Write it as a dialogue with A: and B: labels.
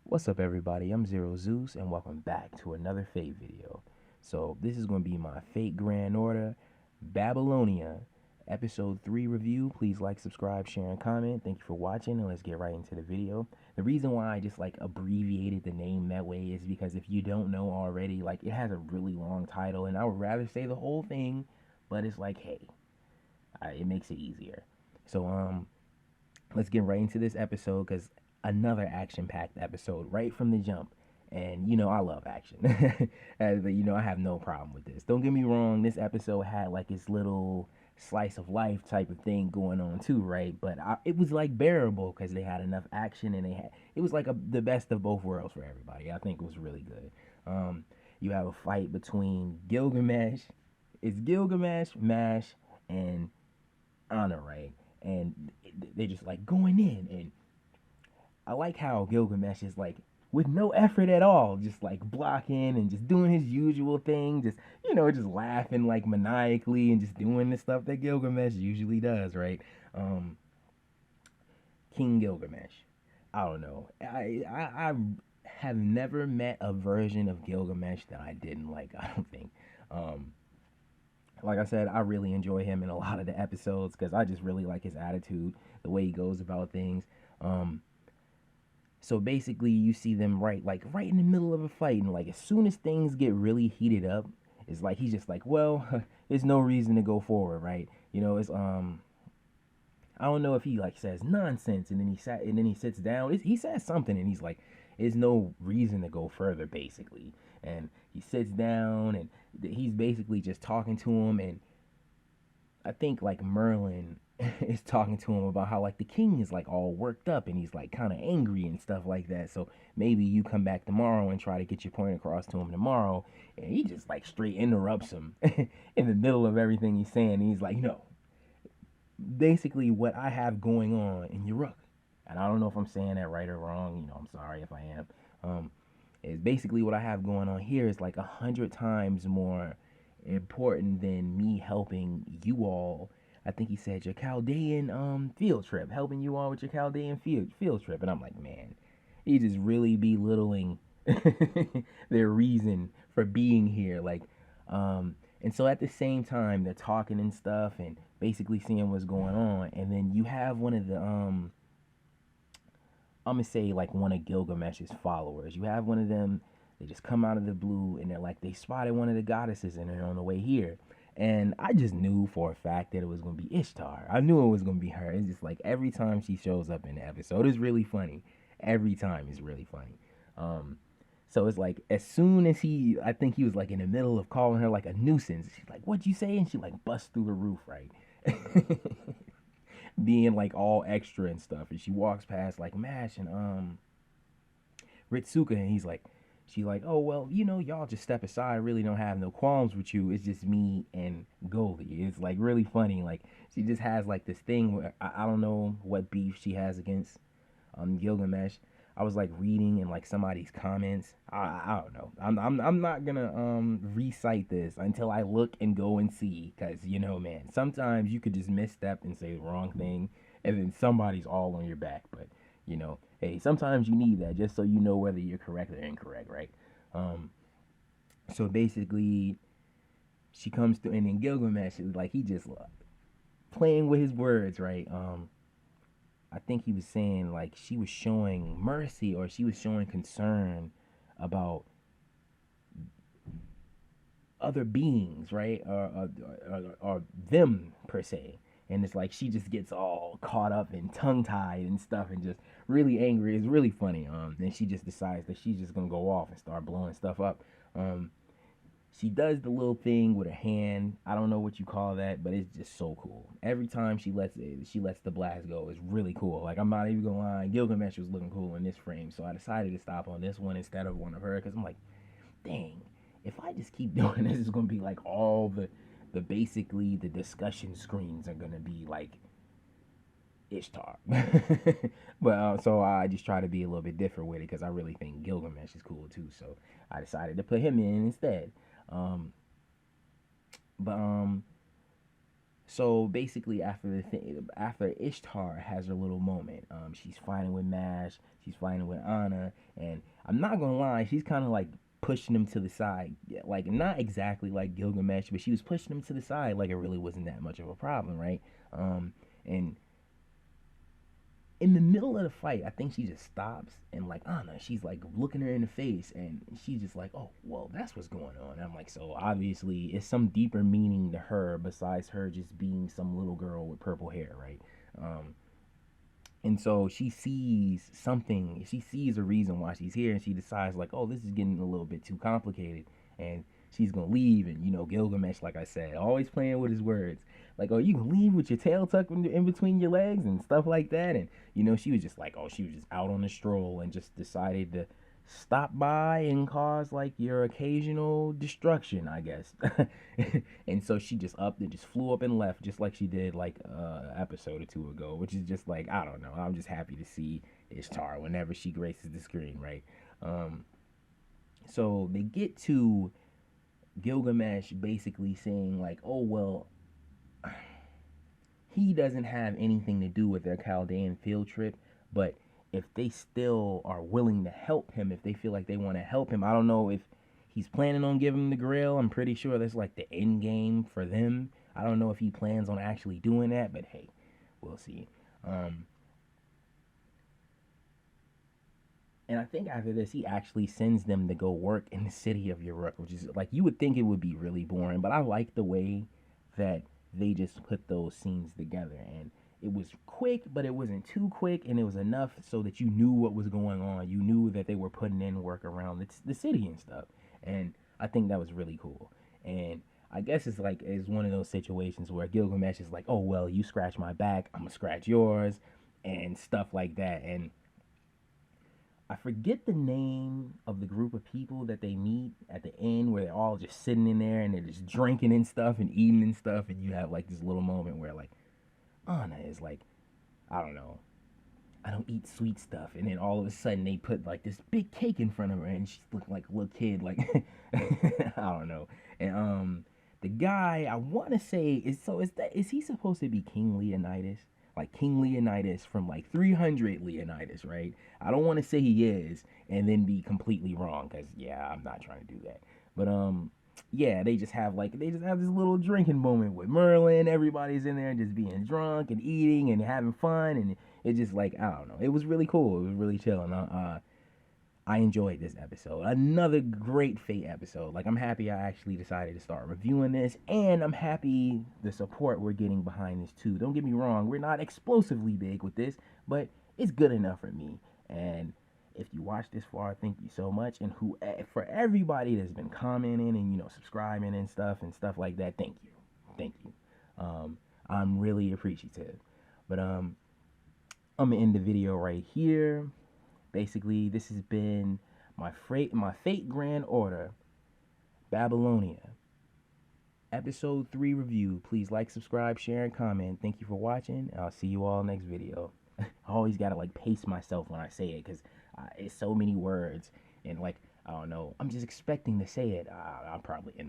A: What's up, everybody? I'm Zero Zeus, and welcome back to another Fate video. So this is going to be my Fate Grand Order Babylonia Episode 3 review. Please like, subscribe, share, and comment. Thank you for watching, and let's get right into the video. The reason why I just abbreviated the name that way is because if you don't know already, it has a really long title, and I would rather say the whole thing, but it's like, hey, it makes it easier. So let's get right into this episode because another action-packed episode right from the jump. And I love action. I have no problem with this. Don't get me wrong. This episode had its little slice of life type of thing going on too, right? But it was bearable because they had enough action and it was the best of both worlds for everybody. I think it was really good. You have a fight between Gilgamesh. It's Gilgamesh, Mash, and Honor, right? And they're just going in, and I like how Gilgamesh is with no effort at all, just blocking and just doing his usual thing, just laughing maniacally and just doing the stuff that Gilgamesh usually does, right? Um, King Gilgamesh. I don't know. I have never met a version of Gilgamesh that I didn't like. I don't think. Um, like I said, I really enjoy him in a lot of the episodes because I just really like his attitude, the way he goes about things. Um, so basically, you see them right in the middle of a fight, and as soon as things get really heated up, it's he's just well, there's no reason to go forward, right? It's I don't know if he says nonsense, and then he sits down. He says something, and he's there's no reason to go further, basically. And he sits down, and he's basically just talking to him, and I think Merlin is talking to him about how the king is all worked up and he's kind of angry and stuff like that. So maybe you come back tomorrow and try to get your point across to him tomorrow. And he just straight interrupts him in the middle of everything he's saying. And he's basically what I have going on in Uruk, and I don't know if I'm saying that right or wrong. I'm sorry if I am. Is basically what I have going on here is 100 times more important than me helping you all. I think he said your Chaldean field trip, helping you all with your Chaldean field trip, and I'm man, he just really belittling their reason for being here. And so at the same time they're talking and stuff and basically seeing what's going on, and then you have one of the I'm gonna say one of Gilgamesh's followers. You have one of them. They just come out of the blue and they're they spotted one of the goddesses and they're on the way here. And I just knew for a fact that it was gonna be Ishtar. I knew it was gonna be her. It's just every time she shows up in the episode, it's really funny. Every time is really funny. So it's as soon as I think he was in the middle of calling her a nuisance. She's "What'd you say?" And she busts through the roof, right? Being all extra and stuff, and she walks past Mash and Ritsuka, and she "Oh well, y'all just step aside. I really don't have no qualms with you. It's just me and Goldie." It's really funny. She just has this thing where I don't know what beef she has against Gilgamesh. I was reading in somebody's comments. I don't know. I'm not gonna recite this until I look and go and see, because man, sometimes you could just misstep and say the wrong thing, and then somebody's all on your back. But hey, sometimes you need that just so you know whether you're correct or incorrect, right? Um, so basically, she comes through, and then Gilgamesh is he just playing with his words, right? I think he was saying she was showing mercy or she was showing concern about other beings, right? Or them per se. And it's she just gets all caught up and tongue tied and stuff and just really angry. It's really funny. Then she just decides that she's just gonna go off and start blowing stuff up. Um, she does the little thing with her hand. I don't know what you call that, but it's just so cool. Every time she lets the blast go. It's really cool. I'm not even gonna lie. Gilgamesh was looking cool in this frame, so I decided to stop on this one instead of one of her because I'm dang, if I just keep doing this, it's gonna be all the basically the discussion screens are gonna be Ishtar. But so I just try to be a little bit different with it because I really think Gilgamesh is cool too. So I decided to put him in instead. Um, but So basically, after Ishtar has her little moment, she's fighting with Mash, she's fighting with Anna, and I'm not gonna lie, she's kind of like pushing him to the side, yeah, like not exactly like Gilgamesh, but she was pushing him to the side like it really wasn't that much of a problem, right? And in the middle of the fight, I think she just stops and like Anna, she's like looking her in the face, and she's just like, "Oh, well, that's what's going on." And I'm like, so obviously, it's some deeper meaning to her besides her just being some little girl with purple hair, right? Um, and so she sees something. She sees a reason why she's here, and she decides like, "Oh, this is getting a little bit too complicated," and she's gonna leave. And Gilgamesh, like I said, always playing with his words. Like, "Oh, you can leave with your tail tucked in between your legs and stuff like that." And she was just like, "Oh, she was just out on a stroll and just decided to stop by and cause like your occasional destruction, I guess." And so she just upped and just flew up and left, just like she did like episode or two ago, which is just like, I don't know. I'm just happy to see Ishtar whenever she graces the screen, right? Um, so they get to Gilgamesh basically saying like, "Oh well, he doesn't have anything to do with their Chaldean field trip, but if they still are willing to help him, if they feel like they want to help him, I don't know if he's planning on giving him the Grail. I'm pretty sure that's like the end game for them. I don't know if he plans on actually doing that, but hey, we'll see." Um, and I think after this, he actually sends them to go work in the city of Uruk, which is like, you would think it would be really boring, but I like the way that they just put those scenes together. And it was quick, but it wasn't too quick, and it was enough so that you knew what was going on. You knew that they were putting in work around the city and stuff. And I think that was really cool. And I guess it's one of those situations where Gilgamesh is like, "Oh well, you scratch my back, I'm gonna scratch yours," and stuff like that. And I forget the name of the group of people that they meet at the end, where they're all just sitting in there and they're just drinking and stuff and eating and stuff, and you have like this little moment where like Anna is like, "I don't know, I don't eat sweet stuff," and then all of a sudden they put like this big cake in front of her, and she's looking like a little kid, like I don't know. And the guy, I want to say, is he supposed to be King Leonidas? Like King Leonidas from like 300 Leonidas, right? I don't want to say he is and then be completely wrong, because yeah, I'm not trying to do that. But yeah, they just have this little drinking moment with Merlin. Everybody's in there just being drunk and eating and having fun, and it's just like, I don't know. It was really cool. It was really chill, and I enjoyed this episode. Another great Fate episode. Like, I'm happy I actually decided to start reviewing this, and I'm happy the support we're getting behind this too. Don't get me wrong, we're not explosively big with this, but it's good enough for me. And if you watched this far, thank you so much. And for everybody that's been commenting and subscribing and stuff like that, thank you. I'm really appreciative. But I'm gonna end the video right here. Basically, this has been my Fate Grand Order, Babylonia, episode 3 review. Please like, subscribe, share, and comment. Thank you for watching. I'll see you all next video. I always gotta like pace myself when I say it, because it's so many words, and like, I don't know, I'm just expecting to say it. I'll probably end